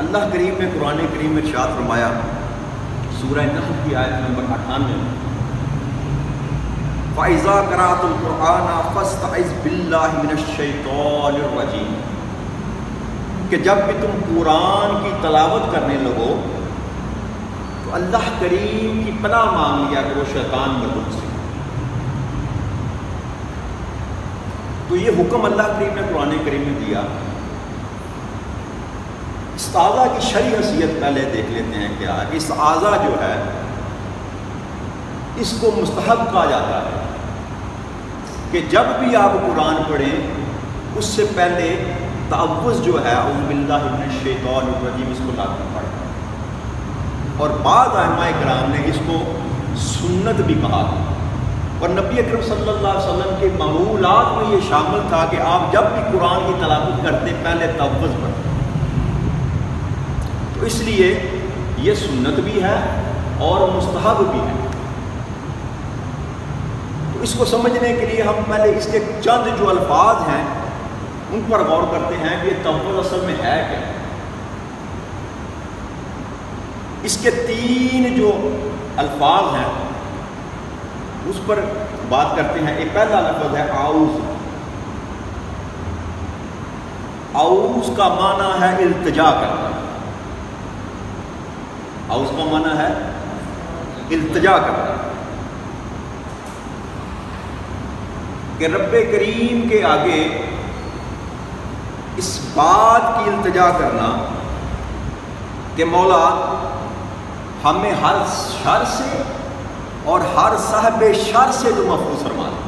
اللہ کریم نے قرآن کریم میں ارشاد فرمایا سورہ نحل کی آیت نمبر 98 فَإِذَا قَرَأْتُ الْقُرْآنَ فَاسْتَعِذْ بِاللَّهِ مِنَ الشَّيْطَانِ الرَّجِيمِ کہ جب بھی تم قرآن کی تلاوت کرنے لگو تو اللہ کریم کی پناہ مانگ لیا کرو شیطان مردود سے۔ تو یہ حکم اللہ کریم نے قرآن کریم میں دیا۔ استعاذہ کی شرعی حیثیت پہلے دیکھ لیتے ہیں کیا کہ استعاذہ جو ہے اس کو مستحب کہا جاتا ہے کہ جب بھی آپ قرآن پڑھیں اس سے پہلے تعوذ جو ہے اعوذ باللہ من الشیطان الرجیم اس کو لازم پڑھیں، اور بعض ائمہ کرام نے اس کو سنت بھی کہا، اور نبی اکرم صلی اللہ علیہ وسلم کے معمولات میں یہ شامل تھا کہ آپ جب بھی قرآن کی تلاوت کرتے پہلے تعوذ پڑھیں، تو اس لیے یہ سنت بھی ہے اور مستحب بھی ہے۔ تو اس کو سمجھنے کے لیے ہم پہلے اس کے چند جو الفاظ ہیں ان پر غور کرتے ہیں کہ یہ تعوذ اصل میں ہے کیا۔ اس کے 3 جو الفاظ ہیں اس پر بات کرتے ہیں۔ ایک پہلا لفظ ہے اعوذ۔ اعوذ کا معنی ہے التجا کرنا۔ اعوذ کا معنی ہے التجا کرنا، کہ رب کریم کے آگے اس بات کی التجا کرنا کہ مولا ہمیں ہر شر سے اور ہر صاحب شر سے تو محفوظ فرما دے،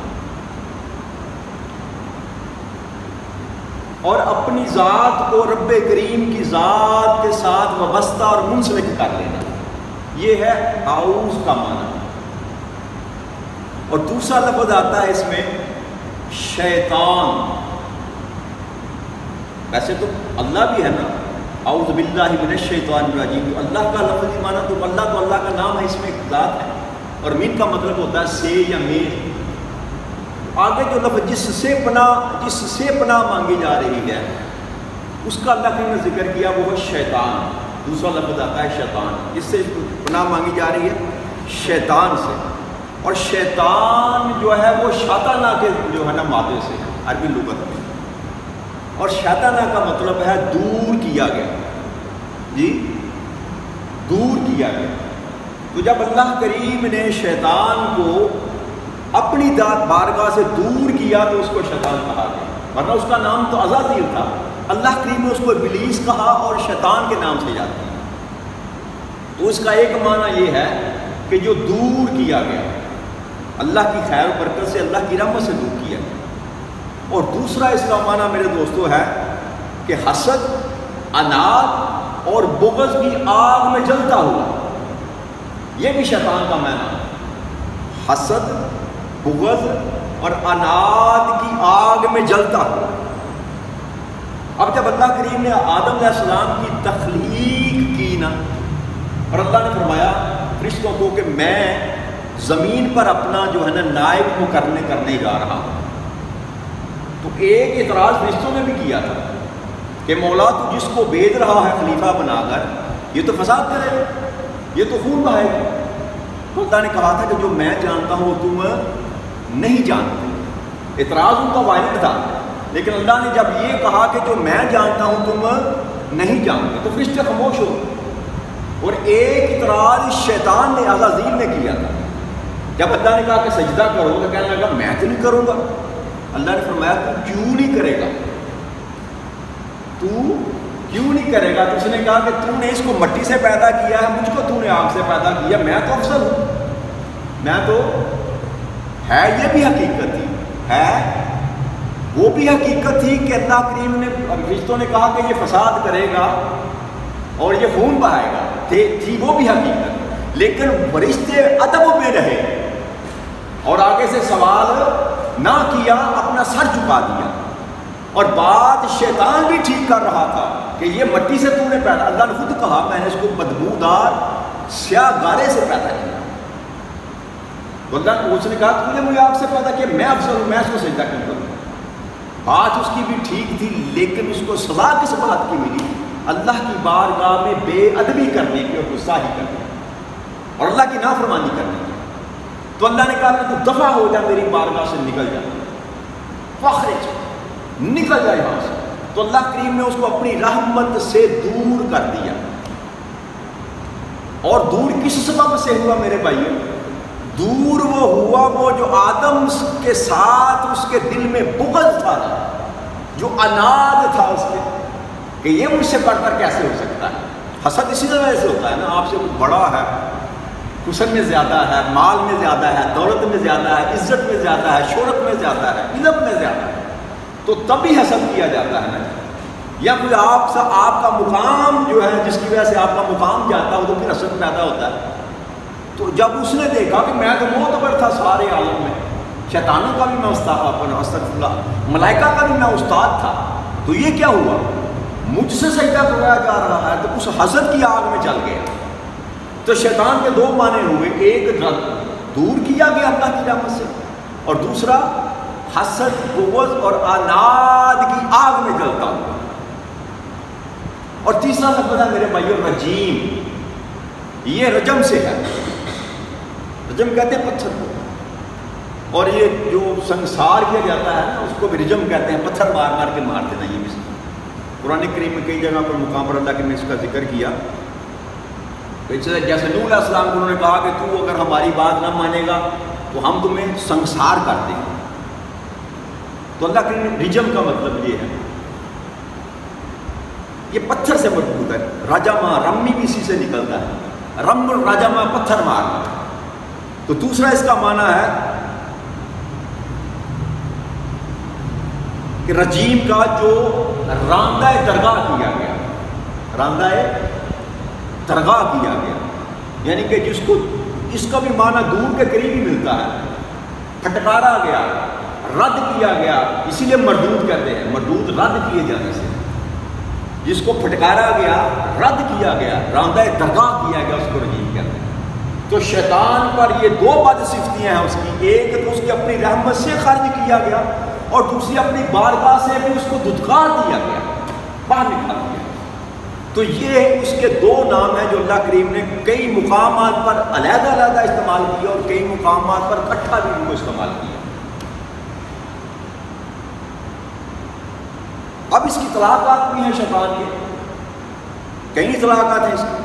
اور اپنی ذات کو رب کریم کی ذات کے ساتھ وابستہ اور منسلک کر لینا، یہ ہے اعوذ کا معنی۔ اور دوسرا لفظ آتا ہے اس میں شیطان۔ ویسے تو اللہ بھی ہے نا، اعوذ باللہ من الشیطان الرجیم، تو اللہ کا لفظی معنی تو اللہ کا نام ہے، اس میں ایک ذات ہے، اور مین کا مطلب ہوتا ہے سے یا میں۔ آگے جو لفظ جس سے پناہ مانگی جا رہی ہے اس کا اللہ نے ذکر کیا، وہ ہے شیطان۔ دوسرا لفظ آتا ہے شیطان، جس سے پناہ مانگی جا رہی ہے شیطان سے، اور شیطان جو ہے وہ شیطانہ کے جو ہے نا مادے سے ہے عربی لغت میں، اور شیطانہ کا مطلب ہے دور کیا گیا، جی دور کیا گیا۔ تو جب اللہ کریم نے شیطان کو اپنی ذات بارگاہ سے دور کیا تو اس کو شیطان کہا گیا، ورنہ اس کا نام تو عزازیل تھا، اللہ کریم نے اس کو ابلیس کہا اور شیطان کے نام سے یاد کیا۔ تو اس کا ایک معنی یہ ہے کہ جو دور کیا گیا، اللہ کی خیر و برکت سے، اللہ کی رحمت سے دور کیا گیا۔ اور دوسرا اس کا معنی میرے دوستو ہے کہ حسد، عناد اور بغض کی آگ میں جلتا ہوا، یہ بھی شیطان کا معنی ہے۔ حسد، بغض اور عناد کی آگ میں جلتا ہوا۔ اب جب اللہ کریم نے آدم علیہ السلام کی تخلیق کی نا، اور اللہ نے فرمایا فرشتوں کو کہ میں زمین پر اپنا جو ہے نا نائب مقرر کرنے جا رہا ہوں، تو ایک اعتراض فرشتوں نے بھی کیا تھا کہ مولا تو جس کو بھیج رہا ہے خلیفہ بنا کر، یہ تو فساد کرے گا، یہ تو خون بہائے گا۔ تو اللہ نے کہا تھا کہ جو میں جانتا ہوں وہ تم نہیں جانتے۔ اعتراض ان کا وارد تھا، لیکن اللہ نے جب یہ کہا کہ جو میں جانتا ہوں تم نہیں جانتے، تو فرشتے خاموش ہو۔ اور ایک اعتراض شیطان نے عزازیل نے کیا تھا، جب اللہ نے کہا کہ سجدہ کرو تو کہنے لگا میں تو نہیں کروں گا۔ اللہ نے فرمایا تو کیوں نہیں کرے گا، تو کیوں نہیں کرے گا؟ تو اس نے کہا کہ تو نے اس کو مٹی سے پیدا کیا ہے، مجھ کو تو نے آگ سے پیدا کیا، میں تو افضل ہوں، میں تو ہے۔ یہ بھی حقیقت تھی، ہے وہ بھی حقیقت تھی کہ اللہ کریم نے فرشتوں نے کہا کہ یہ فساد کرے گا اور یہ خون بہائے گا، تھی وہ بھی حقیقت، لیکن فرشتے ادب میں رہے اور آگے سے سوال نہ کیا، اپنا سر جھکا دیا۔ اور بات شیطان بھی ٹھیک کر رہا تھا کہ یہ مٹی سے تو نے پیدا، اللہ نے خود کہا میں نے اس کو بدبودار سیاہ گارے سے پیدا کیا۔ تو اللہ نے اس نے کہا تو نے مجھے آپ سے پیدا کیا، میں افضل ہوں، میں اس کو سجدہ کیوں کروں۔ بات اس کی بھی ٹھیک تھی، لیکن اس کو سزا کس بات کی ملی؟ اللہ کی بارگاہ میں بے ادبی کرنے کی اور گستاخی کرنے کی اور اللہ کی نافرمانی کرنے کی. تو اللہ نے کہا کہ تو دفع ہو جا میری بارگاہ سے، نکل جا، فخرج، نکل جا یہاں سے. تو اللہ کریم نے اس کو اپنی رحمت سے دور کر دیا. اور دور کس سبب سے ہوا میرے بھائیوں؟ دور وہ ہوا وہ جو آدم کے ساتھ اس کے دل میں بغض تھا، جو اناد تھا اس کے کہ یہ مجھ سے بڑھ کر کیسے ہو سکتا ہے. حسد اسی طرح سے ہوتا ہے نا، آپ سے کچھ بڑا ہے، حسن میں زیادہ ہے، مال میں زیادہ ہے، دولت میں زیادہ ہے، عزت میں زیادہ ہے، شہرت میں زیادہ ہے، علم میں زیادہ ہے، تو تبھی حسد کیا جاتا ہے نا. یا کوئی آپ کا مقام جو ہے جس کی وجہ سے آپ کا مقام جاتا ہے تو پھر حسد پیدا ہوتا ہے. تو جب اس نے دیکھا کہ میں تو معتبر تھا سارے عالم میں، شیطانوں کا بھی میں استاد، استغفر اللہ، ملائکہ کا بھی میں استاد تھا، تو یہ کیا ہوا؟ مجھ سے سجدہ کروایا جا رہا ہے، تو اس حسد کی آگ میں چل گیا. تو شیطان کے دو معنی ہوئے، ایک دور کیا گیا اللہ کی رحمت سے، اور دوسرا حسد، بغض اور اناد کی آگ میں جلتا ہوا. اور تیسرا لفظ ہے میرے بھائیوں رجیم. یہ رجم سے ہے، رجم کہتے ہیں پتھر کو، اور یہ جو سنسار کیا جاتا ہے نا اس کو بھی رجم کہتے ہیں، پتھر مار مار کے مار دینا. یہ بھی قرآن کریم میں کئی جگہ پر مقام پر اللہ نے اس کا ذکر کیا. جیسے نوح علیہ السلام کو انہوں نے کہا کہ تو اگر ہماری بات نہ مانے گا تو ہم تمہیں سنسار کر دیں گے. تو اللہ کے رجم کا مطلب یہ ہے، یہ پتھر سے مربوط ہے. راجامہ، رمی بھی اسی سے نکلتا ہے، رم الراجامہ، پتھر مارنا. تو دوسرا اس کا معنی ہے کہ رجیم کا جو راندہ درگاہ کیا گیا، راندہ درگاہ کیا گیا، یعنی کہ جس کو اس کا بھی معنی دور کے قریب ہی ملتا ہے. پھٹکارا گیا، رد کیا گیا، اسی لیے مردود کہتے ہیں، مردود رد کیے جانے سے. جس کو پھٹکارا گیا، رد کیا گیا، راندہ درگاہ کیا گیا، اس کو رجیم کہتے ہیں. تو شیطان پر یہ دو بد صفتیاں ہیں اس کی، ایک تو اس کی اپنی رحمت سے خارج کیا گیا، اور دوسری اپنی بارگاہ سے بھی اس کو دھتکار دیا گیا، باہر نکال دیا. تو یہ اس کے دو نام ہیں جو اللہ کریم نے کئی مقامات پر علیحدہ علیحدہ استعمال کیا اور کئی مقامات پر اکٹھا بھی ان کو استعمال کیا. اب اس کی اطلاقات بھی ہیں شیطان کے، کئی اطلاقات ہیں اس کی.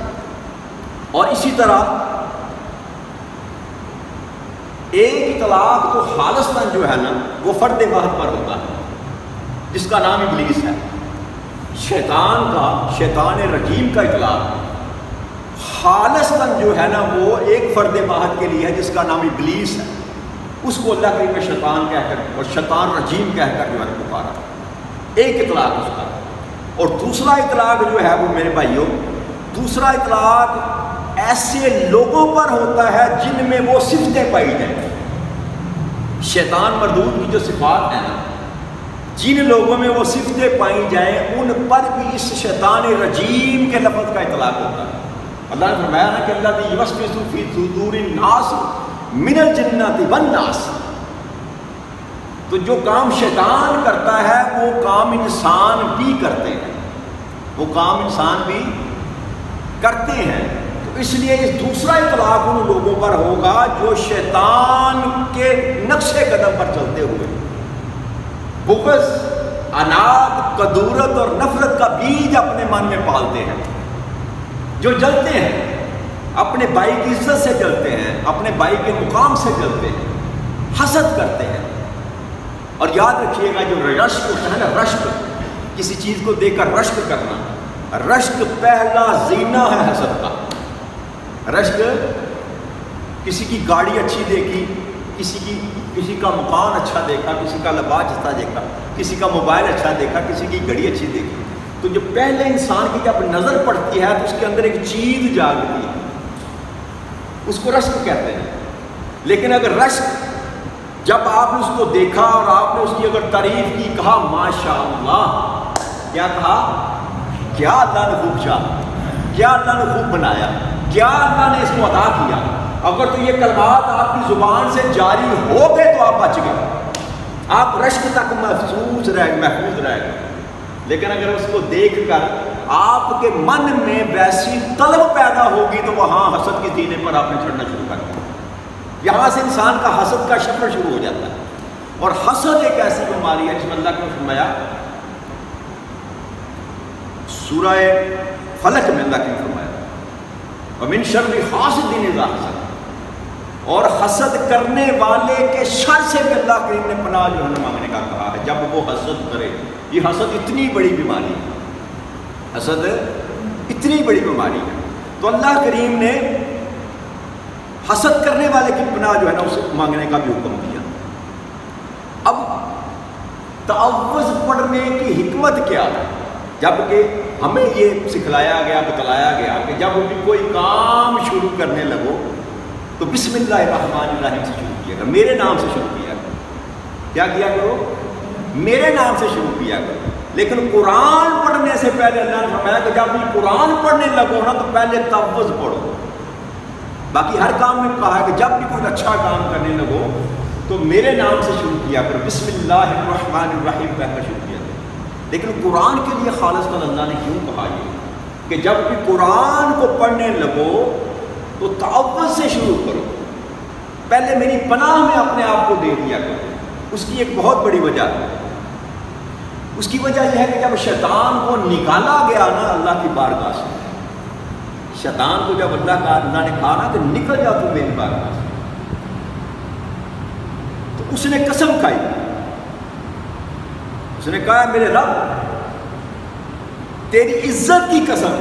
اور اسی طرح ایک اطلاق تو خالصتاً جو ہے نا وہ فرد واحد پر ہوتا ہے، جس کا نام ابلیس ہے. شیطان کا، شیطان رجیم کا اطلاق خالصتاً جو ہے نا وہ ایک فرد واحد کے لیے ہے جس کا نام ابلیس ہے. اس کو اللہ کریم نے شیطان کہہ کر اور شیطان رجیم کہہ کر جو ہے پکارا. ایک اطلاق اس کا. اور دوسرا اطلاق جو ہے وہ میرے بھائیوں، دوسرا اطلاق ایسے لوگوں پر ہوتا ہے جن میں وہ صفتیں پائی جائیں. شیطان مردود کی جو صفات ہیں نا، جن لوگوں میں وہ صفتیں پائی جائیں ان پر بھی اس شیطان رجیم کے لفظ کا اطلاق ہوتا ہے. اللہ نے فرمایا نا کہ اللہ یوسوس فی صدور الناس من الجنۃ والناس. تو جو کام شیطان کرتا ہے وہ کام انسان بھی کرتے ہیں، وہ کام انسان بھی کرتے ہیں. تو اس لیے اس دوسرا اطلاق ان لوگوں پر ہوگا جو شیطان کے نقش قدم پر چلتے ہوئے بغض، اناد، کدورت اور نفرت کا بیج اپنے من میں پالتے ہیں، جو جلتے ہیں، اپنے بھائی کی عزت سے جلتے ہیں، اپنے بھائی کے مقام سے جلتے ہیں، حسد کرتے ہیں. اور یاد رکھیے گا جو رشک ہوتا ہے نا، رشک، کسی چیز کو دیکھ کر رشک کرنا، رشک پہلا زینہ ہے حسد کا. رشک کسی کی گاڑی اچھی دیکھی، کسی کا مکان اچھا دیکھا، کسی کا لباس اچھا دیکھا، کسی کا موبائل اچھا دیکھا، کسی کی گھڑی اچھی دیکھی، تو جو پہلے انسان کی جب نظر پڑتی ہے تو اس کے اندر ایک چیز جاگتی ہے، اس کو رشک کہتے ہیں. لیکن اگر رشک جب آپ نے اس کو دیکھا اور آپ نے اس کی اگر تعریف کی، کہا ماشاء اللہ، کیا کہا؟ کیا اللہ نے خوب چاہا، کیا اللہ نے خوب بنایا، کیا اللہ نے اس کو عطا کیا. اگر تو یہ کلمات آپ کی زبان سے جاری ہو گئے تو آپ بچ گئے، آپ رشک تک محفوظ رہ گئے. لیکن اگر اس کو دیکھ کر آپ کے من میں ویسی طلب پیدا ہوگی تو وہاں حسد کے سینے پر آپ نے چڑھنا شروع کر دیا. یہاں سے انسان کا حسد کا سفر شروع ہو جاتا ہے. اور حسد ایک ایسی بیماری ہے جس میں اللہ نے فرمایا سورہ فلق میں اللہ نے فرمایا وَمِن شَرِّ حَاسِدٍ إِذَا حَسَدَ, اور حسد کرنے والے کے شر سے بھی اللہ کریم نے پناہ جو ہے مانگنے کا کہا ہے جب وہ حسد کرے. یہ حسد اتنی بڑی بیماری ہے, حسد اتنی بڑی بیماری ہے. تو اللہ کریم نے حسد کرنے والے کی پناہ جو ہے نا اسے مانگنے کا بھی حکم دیا. اب تعوذ پڑھنے کی حکمت کیا ہے؟ جبکہ ہمیں یہ سکھلایا گیا, بتلایا گیا کہ جب بھی کوئی کام شروع کرنے لگو تو بسم اللہ الرحمن الرحیم سے شروع کیا کرو, میرے نام سے شروع کیا کرو. کیا کیا کرو؟ میرے نام سے شروع کیا کرو. لیکن قرآن پڑھنے سے پہلے اللہ نے فرمایا کہ جب بھی قرآن پڑھنے لگو نا تو پہلے تعوذ پڑھو. باقی ہر کام میں کہا ہے کہ جب بھی کوئی اچھا کام کرنے لگو تو میرے نام سے شروع کیا کرو, بسم اللہ الرحمن الرحیم کہہ کر شروع کیا کرو. لیکن قرآن کے لیے خالص اللہ نے کیوں کہا یہ کہ جب بھی قرآن کو پڑھنے لگو تو تعوذ سے شروع کرو, پہلے میری پناہ میں اپنے آپ کو دے دیا کرو. اس کی ایک بہت بڑی وجہ ہے. اس کی وجہ یہ ہے کہ جب شیطان کو نکالا گیا نا اللہ کی بارگاہ سے, شیطان کو جب اللہ نے کہا نا کہ نکل جا تو میری بارگاہ سے, تو اس نے قسم کھائی. اس نے کہا میرے رب تیری عزت کی قسم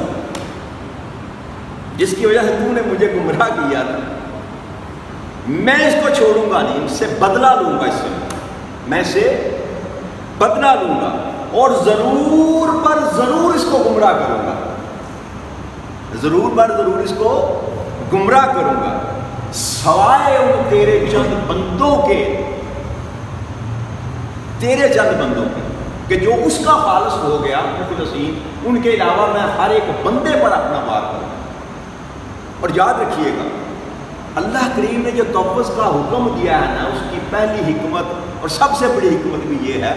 جس کی وجہ سے تو نے مجھے گمراہ کیا تھا, میں اس کو چھوڑوں گا نہیں, اس سے بدلہ لوں گا, اس سے میں اسے بدلہ لوں گا اور ضرور پر ضرور اس کو گمراہ کروں گا, ضرور پر ضرور اس کو گمراہ کروں گا سوائے ان تیرے چند بندوں کے, تیرے چند بندوں کے کہ جو اس کا خالص ہو گیا مخلصین, ان کے علاوہ میں ہر ایک بندے پر اپنا وار کروں. اور یاد رکھیے گا اللہ کریم نے جو تعوذ کا حکم دیا ہے نا اس کی پہلی حکمت اور سب سے بڑی حکمت بھی یہ ہے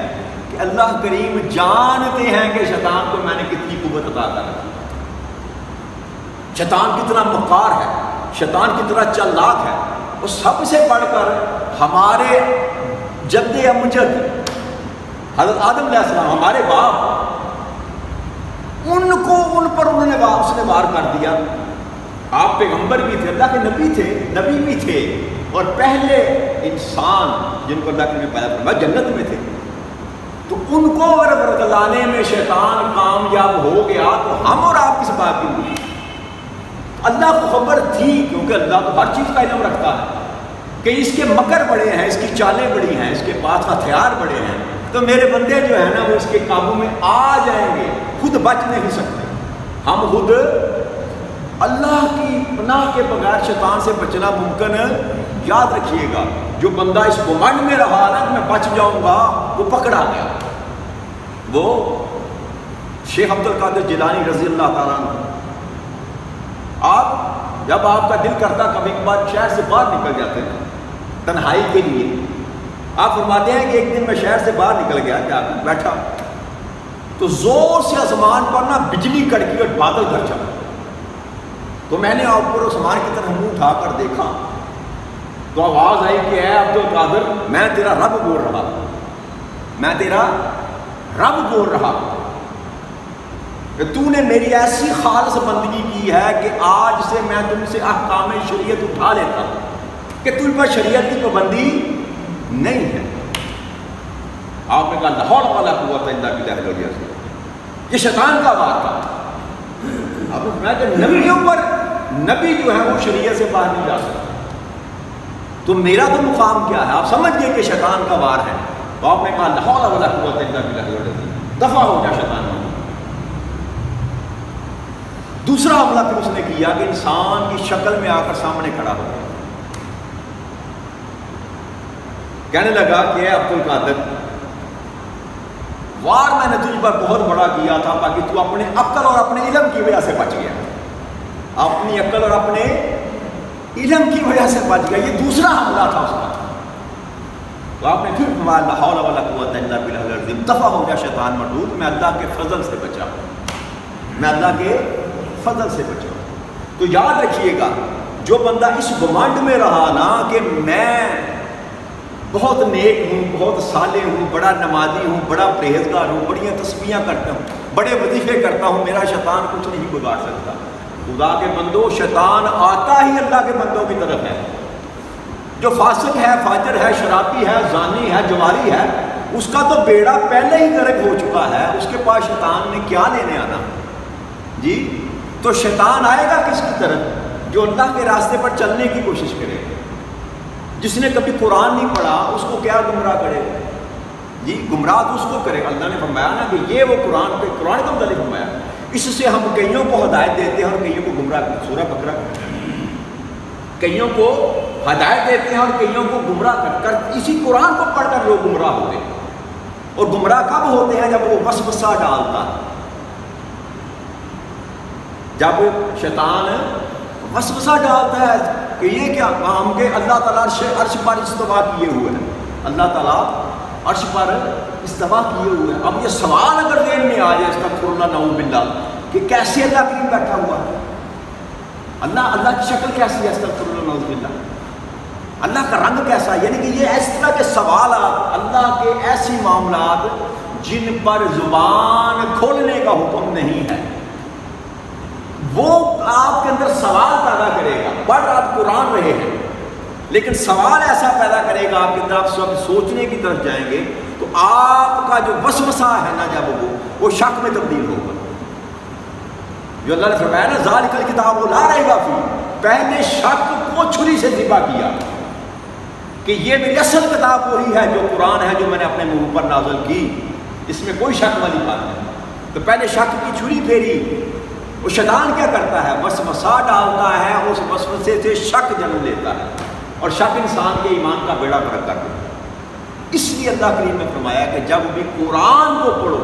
کہ اللہ کریم جانتے ہیں کہ شیطان کو میں نے کتنی قوت عطا کر رکھی, شیطان کتنا مکار ہے, شیطان کتنا چالاک ہے. اور سب سے بڑھ کر ہمارے جد امجد حضرت آدم علیہ السلام ہمارے باپ, ان پر اس نے وار کر دیا. آپ پیغمبر بھی تھے, اللہ کے نبی تھے, نبی بھی تھے, اور پہلے انسان جن کو اللہ نے پیدا فرمایا جنت میں تھے. تو ان کو اگر برگلانے میں شیطان کامیاب ہو گیا تو ہم اور آپ کس بات کی ہوئی؟ اللہ کو خبر تھی, کیونکہ اللہ تو ہر چیز کا علم رکھتا ہے کہ اس کے مکر بڑے ہیں, اس کی چالیں بڑی ہیں, اس کے پاس ہتھیار بڑے ہیں, تو میرے بندے جو ہیں نا وہ اس کے قابو میں آ جائیں گے, خود بچ نہیں سکتے. ہم خود اللہ کی پناہ کے بغیر شیطان سے بچنا ممکن. یاد رکھیے گا جو بندہ اس گمنڈ میں رہا نا کہ میں بچ جاؤں گا وہ پکڑا گیا. وہ شیخ عبد القادر جیلانی رضی اللہ تعالیٰ عنہ, آپ جب آپ کا دل کرتا کبھی کبھار شہر سے باہر نکل جاتے ہیں تنہائی کے لیے, آپ فرماتے ہیں کہ ایک دن میں شہر سے باہر نکل گیا, جا کے بیٹھا تو زور سے آسمان پر نا بجلی کڑکی اور بادل گرجا. تو میں نے اوپر آسمان کی طرف منہ اٹھا کر دیکھا تو آواز آئی کہ اے عبد القادر میں تیرا رب بول رہا, میں تیرا رب بول رہا کہ تو نے میری ایسی خالص بندگی کی ہے کہ آج سے میں تم سے احکام شریعت اٹھا لیتا ہوں کہ تم پر شریعت کی پابندی نہیں ہے. آپ نے کہا لا حول ولا قوت الا باللہ العلی العظیم, یہ شیطان کا وار تھا. آپ نے فرمایا کہ نبیوں پر نبی جو ہے وہ شریعت سے باہر نہیں جا سکتا, تو میرا تو مقام کیا ہے؟ آپ سمجھ گئے کہ شیطان کا وار ہے. تو آپ نے کہا لا حول ولا قوت الا باللہ العلی العظیم, دفع ہو جا شیطان. دوسرا حملہ پھر اس نے کیا کہ انسان کی شکل میں آ کر سامنے کھڑا ہو گیا, کہنے لگا کہ اے عبد القادر وار میں نے تجھ پر بہت بڑا کیا تھا تاکہ تو اپنے عقل اور اپنے علم کی وجہ سے بچ گیا, اپنی عقل اور اپنے علم کی وجہ سے بچ گیا. یہ دوسرا حملہ تھا اس کا. تو آپ نے پھر فرمایا لا حول ولا قوت الا باللہ العظیم, دفع ہو گیا شیطان مردود, میں اللہ کے فضل سے بچا. میں اللہ کے فضل سے بچا۔ تو یاد رکھیے گا، جو بندہ اس گمانڈ میں رہا نا کہ میں بہت نیک ہوں، بہت صالح ہوں، بڑا نمازی ہوں، بڑا پرہیزگار ہوں، بڑیاں تسبیحاں کرتا ہوں، بڑے وظیفے کرتا ہوں، میرا شیطان کچھ نہیں بگاڑ سکتا۔ خدا کے بندو، شیطان آتا ہی اللہ کے بندوں کی طرف ہے۔ جو فاسق ہے، فاجر ہے، شرابی ہے، زانی ہے، جواری ہے، اس کا تو بیڑا پہلے ہی غرق ہو چکا ہے، اس کے پاس شیطان نے کیا لینے آنا جی؟ تو شیطان آئے گا کس کی طرف؟ جو اللہ کے راستے پر چلنے کی کوشش کرے گا۔ جس نے کبھی قرآن نہیں پڑھا اس کو کیا گمراہ کرے گا جی؟ گمراہ تو اس کو کرے گا۔ اللہ نے فرمایا نا کہ یہ وہ قرآن کا متعلق فرمایا، اس سے ہم کئیوں کو ہدایت دیتے ہیں اور کئیوں کو گمراہ کرتے ہیں۔ سورہ بقرہ کئیوں کو ہدایت دیتے ہیں اور کئیوں کو گمراہ کر اسی قرآن کو پڑھ کر لوگ گمراہ ہوتے ہیں۔ اور گمراہ کب ہوتے ہیں؟ جب وہ وسوسہ ڈالتا ہے، جب شیطان وسوسہ ڈالتا ہے کہ یہ کیا کام کہ اللہ تعالیٰ عرش پر استوا کیے ہوئے ہیں، اللہ تعالیٰ عرش پر استوا کیے ہوئے ہیں۔ اب یہ سوال اگر ذہن میں آ جائے استغفر اللہ نعوذ باللہ کہ کیسے اللہ کریم بیٹھا ہوا ہے، اللہ کی شکل کیسی ہے، استغفر اللہ نعوذ باللہ، اللہ کا رنگ کیسا ہے، یعنی کہ یہ اس طرح کے سوالات، اللہ کے ایسی معاملات جن پر زبان کھولنے کا حکم نہیں ہے، وہ آپ کے اندر سوال پیدا کرے گا۔ پڑھ آپ قرآن رہے ہیں لیکن سوال ایسا پیدا کرے گا آپ کی طرف سوچنے کی طرف جائیں گے تو آپ کا جو وسوسہ ہے نا جب وہ شک میں تبدیل ہوگا۔ جو اللہ نے فرمایا نا ذالک الکتاب لا ریب فیہ، پہلے شک کو چھری سے ذبح کیا کہ یہ میری اصل کتاب وہی ہے جو قرآن ہے جو میں نے اپنے منہ پر نازل کی، اس میں کوئی شک والی بات نہیں۔ تو پہلے شک کی چھری پھیری۔ وہ شیطان کیا کرتا ہے؟ وسوسہ ڈالتا ہے، اس وسوسے سے شک جنم لیتا ہے اور شک انسان کے ایمان کا بیڑا غرق کر دیتا ہے۔ اس لیے اللہ کریم نے فرمایا کہ جب بھی قرآن کو پڑھو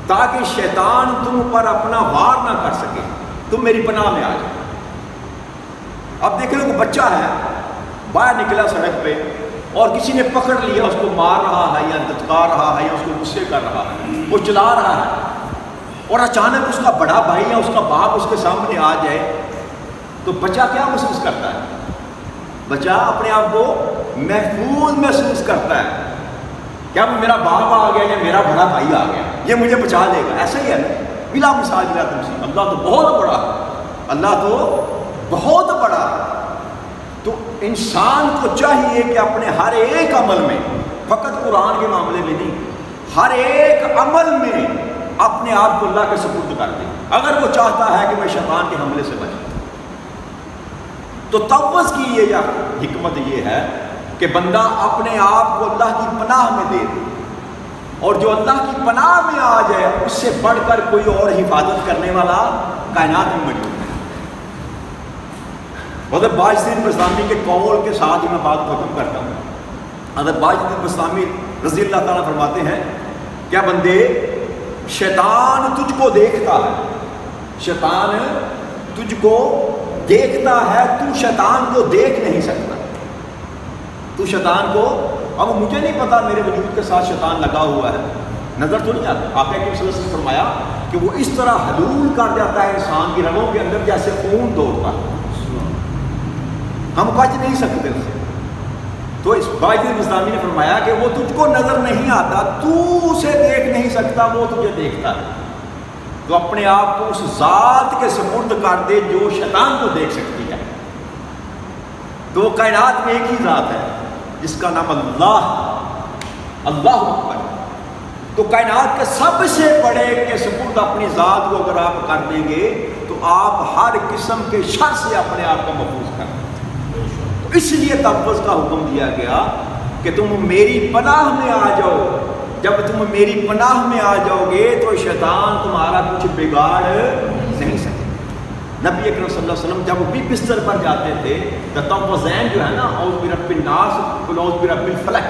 تاکہ شیطان تم پر اپنا وار نہ کر سکے، تم میری پناہ میں آ جاؤ۔ اب دیکھ لو کہ بچہ ہے باہر نکلا سڑک پہ اور کسی نے پکڑ لیا، اس کو مار رہا ہے یا دھتکار رہا ہے یا اس کو غصے کر رہا ہے، وہ چلا رہا ہے اور اچانک اس کا بڑا بھائی یا اس کا باپ اس کے سامنے آ جائے تو بچہ کیا محسوس کرتا ہے؟ بچہ اپنے آپ کو محفوظ محسوس کرتا ہے، کیا میرا باپ آ گیا یا میرا بڑا بھائی آ گیا، یہ مجھے بچا لے گا۔ ایسا ہی ہے نا، بلا مثال بلا تمثیل، اللہ تو بہت بڑا، اللہ تو بہت بڑا۔ تو انسان کو چاہیے کہ اپنے ہر ایک عمل میں، فقط قرآن کے معاملے میں نہیں، ہر ایک عمل میں اپنے آپ کو اللہ کے سپرد کر دے اگر وہ چاہتا ہے کہ میں شیطان کے حملے سے بچوں۔ تو توبہ کی یہ حکمت یہ ہے کہ بندہ اپنے آپ کو اللہ کی پناہ میں دے دے، اور جو اللہ کی پناہ میں آ جائے اس سے بڑھ کر کوئی اور حفاظت کرنے والا کائنات میں موجود ہے۔ حضرت باجدین بسطامی کے قول کے ساتھ ہی میں بات ختم کرتا ہوں۔ حضرت باجدین بسطامی رضی اللہ تعالیٰ فرماتے ہیں، کیا بندے شیطان تجھ کو دیکھتا ہے، شیطان تجھ کو دیکھتا ہے، تو شیطان کو دیکھ نہیں سکتا، تو شیطان کو، اب مجھے نہیں پتا میرے وجود کے ساتھ شیطان لگا ہوا ہے، نظر تو نہیں آتا۔ آپ نے صلی اللہ علیہ وسلم نے فرمایا کہ وہ اس طرح حلول کر جاتا ہے انسان کی رگوں کے اندر جیسے خون دوڑتا ہے، ہم بچ نہیں سکتے اس سے۔ تو اس باجدین بسطامی نے فرمایا کہ وہ تجھ کو نظر نہیں آتا، تو اسے دیکھ نہیں سکتا، وہ تجھے دیکھتا ہے۔ تو اپنے آپ کو اس ذات کے سپرد کر دے جو شیطان کو دیکھ سکتی ہے۔ تو وہ کائنات میں ایک ہی ذات ہے جس کا نام اللہ اکبر۔ تو کائنات کے سب سے بڑے کے سپرد اپنی ذات کو اگر آپ کر دیں گے تو آپ ہر قسم کے شر سے اپنے آپ کو محفوظ کر دیں۔ اس لیے تحفظ کا حکم دیا گیا کہ تم میری پناہ میں آ جاؤ۔ جب تم میری پناہ میں آ جاؤ گے تو شیطان تمہارا کچھ بگاڑ نہیں سکے۔ نبی اکرم صلی اللہ علیہ وسلم جب بھی بستر پر جاتے تھے تو تحفظین جو ہے نا، اعوذ برب الناس قل اعوذ برب الفلق،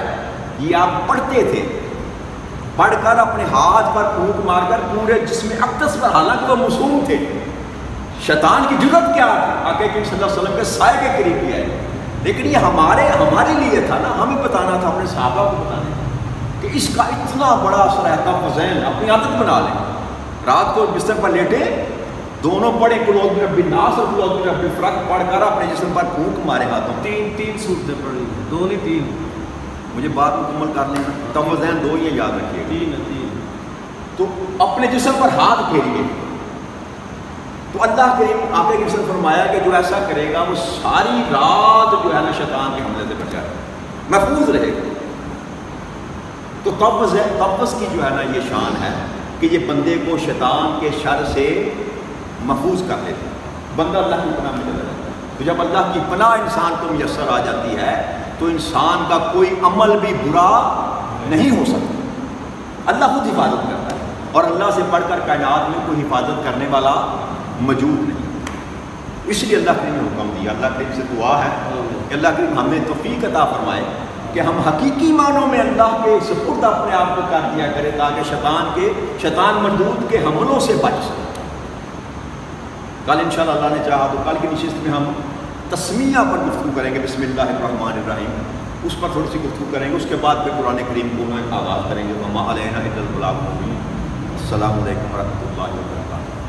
یہ آپ پڑھتے تھے، پڑھ کر اپنے ہاتھ پر پھونک مار کر پورے جسم اقدس پر، حالانکہ وہ معصوم تھے، شیطان کی جرأت کیا ہے آقا کریم صلی اللہ علیہ وسلم کے سائے کے قریب کیا ہے، لیکن یہ ہمارے لیے تھا نا، ہمیں بتانا تھا، اپنے صحابہ کو بتانا کہ اس کا اتنا بڑا اثر ہے۔ تحفظین اپنی عادت بنا لیں رات کو بستر پر لیٹے، دونوں پڑھے قل اعوذ برب الناس اور قل اعوذ برب الفلق پڑھ کر اپنے جسم پر پھونک مارے ہاتھوں. تین صورتیں پڑھی، دو نہیں تین. مجھے بات مکمل کر لینا، توازن دو یہ یاد رکھیے. تین. تو اپنے جسم پر ہاتھ پھیریے. تو اللہ کریم آپ نے وسلم فرمایا کہ جو ایسا کرے گا وہ ساری رات جو ہے نا شیطان کے حملے سے بچ جائے گا، محفوظ رہے گا. تو قبض کی جو ہے نا یہ شان ہے کہ یہ بندے کو شیطان کے شر سے محفوظ کر دیتا ہے. بندہ اللہ کی پناہ میں چلا جاتا ہے. تو جب اللہ کی پناہ انسان کو میسر آ جاتی ہے تو انسان کا کوئی عمل بھی برا نہیں ہو سکتا. اللہ خود حفاظت کرتا ہے، اور اللہ سے بڑھ کر کائنات میں کوئی حفاظت کرنے والا موجود نہیں. اس لیے اللہ کریم نے حکم دیا. اللہ کریم سے دعا ہے کہ اللہ کریم ہمیں توفیق عطا فرمائے کہ ہم حقیقی معنوں میں اللہ کے سپرد اپنے آپ کو کر دیا کرے تاکہ شیطان مردود کے حملوں سے بچ سکے. کل انشاءاللہ اللہ نے چاہا تو کل کی نشست میں ہم تسمیہ پر گفتگو کریں گے، بسم اللہ الرحمن الرحیم، اس پر تھوڑی سی گفتگو کریں گے. اس کے بعد پھر قرآن کریم کو آغاز کریں گے. وما علینا الا البلاغ المبین. السلام علیکم ورحمۃ اللہ وبرکاتہ.